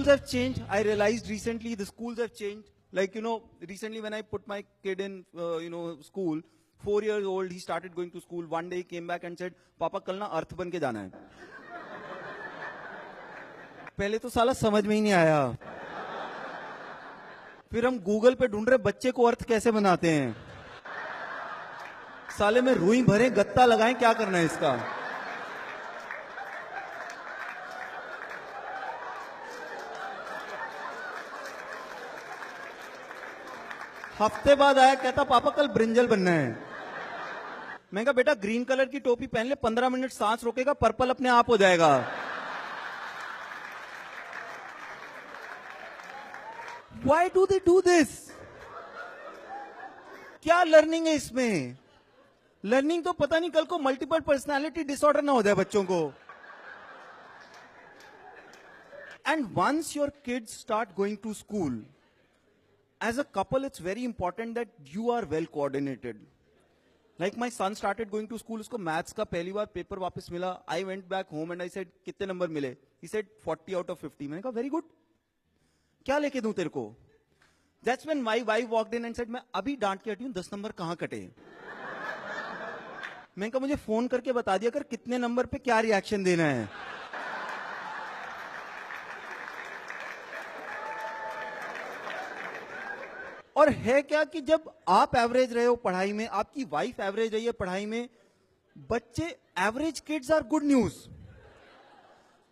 schools have changed. I realized recently the schools have changed. Like, recently when I put my kid in, school, 4 years old, he started going to school. One day he came back and said, पापा कल ना अर्थ बन के जाना है. पहले तो साला समझ में ही नहीं आया. फिर हम गूगल पे ढूंढ रहे बच्चे को अर्थ कैसे बनाते हैं. साले में रुई भरे गत्ता लगाएं, क्या करना है इसका. हफ्ते बाद आया, कहता पापा कल ब्रिंजल बनना है. मैं कहा बेटा ग्रीन कलर की टोपी पहन ले, 15 मिनट सांस रोकेगा, पर्पल अपने आप हो जाएगा. Why do they do this? क्या लर्निंग है इसमें. लर्निंग तो पता नहीं कल को मल्टीपल पर्सनालिटी डिसऑर्डर ना हो जाए बच्चों को. And once your kids start going to school, as a couple, it's very important that you are well coordinated. Like my son started going to school, usko maths का पहली बार paper वापस मिला. I went back home and I said, कितने number मिले? He said 40 out of 50. मैंने कहा very good. क्या लेके दूं तेरे को? That's when my wife walked in and said, मैं अभी डांट के हटी हूं, 10 नंबर कहां कटे? मैंने कहा मुझे फोन करके बता दिया कर कितने नंबर पे क्या रिएक्शन देना है. और है क्या कि जब आप एवरेज रहे हो पढ़ाई में, आपकी वाइफ एवरेज रही है पढ़ाई में, बच्चे average kids are good news.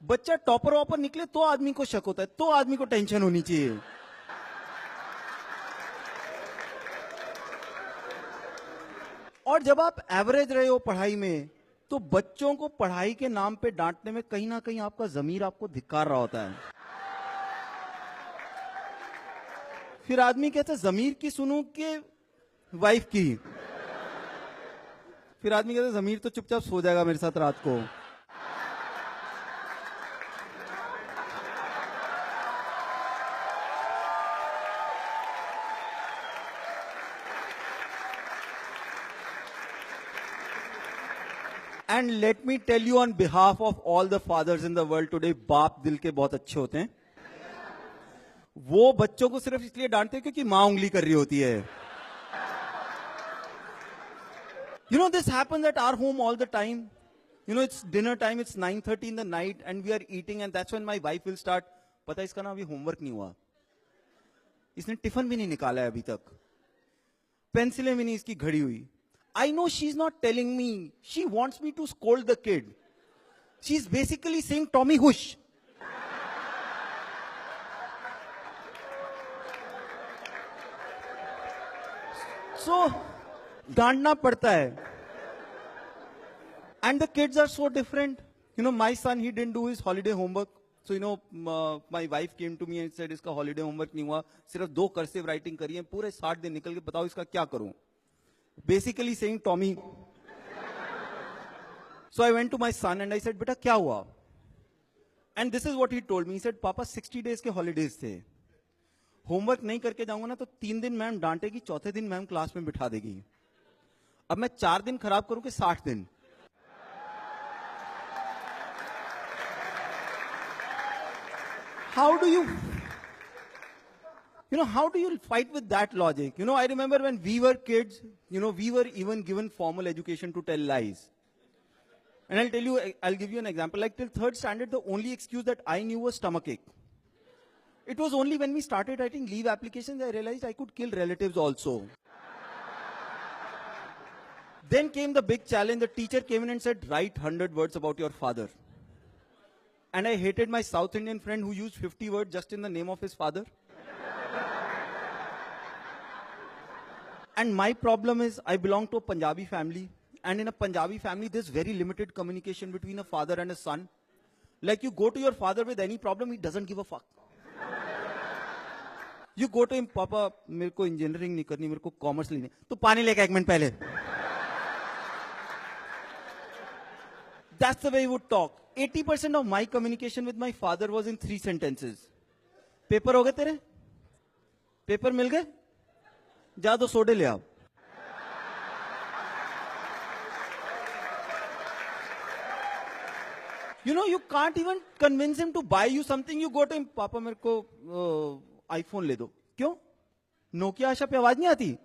बच्चा टॉपर वॉपर निकले तो आदमी को शक होता है, तो आदमी को टेंशन होनी चाहिए. और जब आप एवरेज रहे हो पढ़ाई में, तो बच्चों को पढ़ाई के नाम पे डांटने में कहीं ना कहीं आपका जमीर आपको धिक्कार रहा होता है. फिर आदमी कहता है जमीर की सुनूं कि वाइफ की. फिर आदमी कहता है जमीर तो चुपचाप सो जाएगा मेरे साथ रात को. And let me tell you on behalf of all the fathers in the world today, बाप दिल के बहुत अच्छे होते हैं. वो बच्चों को सिर्फ इसलिए डांटते हैं क्योंकि मां उंगली कर रही होती है. This happens at our home all the time. It's dinner time, it's 9:30 in the night and we are eating and that's when my wife will start, पता है इसका ना अभी होमवर्क नहीं हुआ, इसने टिफिन भी नहीं निकाला है अभी तक, पेंसिलें भी नहीं इसकी घड़ी हुई. I know she's not telling me, she wants me to scold the kid. She's basically saying Tommy hush. So, डांटना पड़ता है. And the kids are so different. My son, he didn't do his holiday homework. So, my wife came to me and said, इसका holiday homework नहीं हुआ, सिर्फ 2 cursive writing करी है, पूरे 60 दिन निकल के बताओ इसका क्या करूं. Basically saying Tommy. So I went to my son and I said, बेटा क्या हुआ? And this is what he told me. He said, पापा 60 days के holidays थे. होमवर्क नहीं करके जाऊंगा ना तो 3 दिन मैम डांटेगी, चौथे दिन मैम क्लास में बिठा देगी. अब मैं 4 दिन खराब करूं कि 60 दिन? How do you fight with that logic? I remember when we were kids, we were even given formal education to tell lies. And I'll give you an example. Like till 3rd standard, the only excuse that I knew was stomachache. It was only when we started writing leave applications, I realized I could kill relatives also. Then came the big challenge. The teacher came in and said, write 100 words about your father. And I hated my South Indian friend who used 50 words just in the name of his father. And my problem is, I belong to a Punjabi family. And in a Punjabi family, there's very limited communication between a father and a son. Like you go to your father with any problem, he doesn't give a fuck. You go to him, पापा मेरे को engineering नहीं करनी, मेरे को commerce लेनी, तो पानी लेके 1 मिनट पहले. That's the way he would talk. 80% of my communication with my father was in 3 sentences. Paper हो गए तेरे? पेपर मिल गए? जा 2 सोडे ले आओ. You know, you can't even convince him to buy you something. You go to him, पापा मेरे को आईफोन ले दो. क्यों? नोकिया आशा पे आवाज नहीं आती.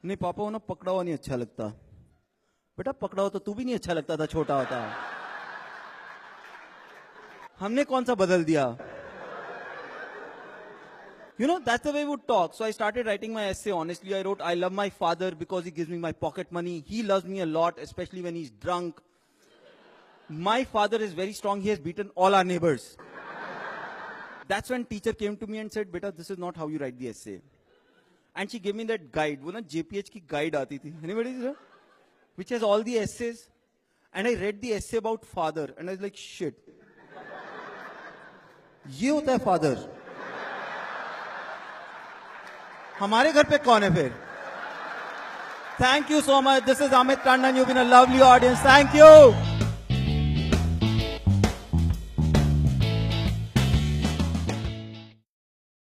नहीं पापा वो ना पकड़ा हुआ नहीं अच्छा लगता. बेटा पकड़ा हुआ तो तू भी नहीं अच्छा लगता था छोटा होता. हमने कौन सा बदल दिया? You know, that's the way we would talk. So I started writing my essay. Honestly, I wrote, I love my father because he gives me my pocket money. He loves me a lot, especially when he's drunk. My father is very strong. He has beaten all our neighbors. That's when teacher came to me and said, beta, this is not how you write the essay. And she gave me that guide. वो ना JPH की guide आती थी. Anybody know? Which has all the essays. And I read the essay about father. And I was like, shit. ये होता है father. हमारे घर पे कौन है फिर? Thank you so much. This is Amit Tandon. You've been a lovely audience. Thank you.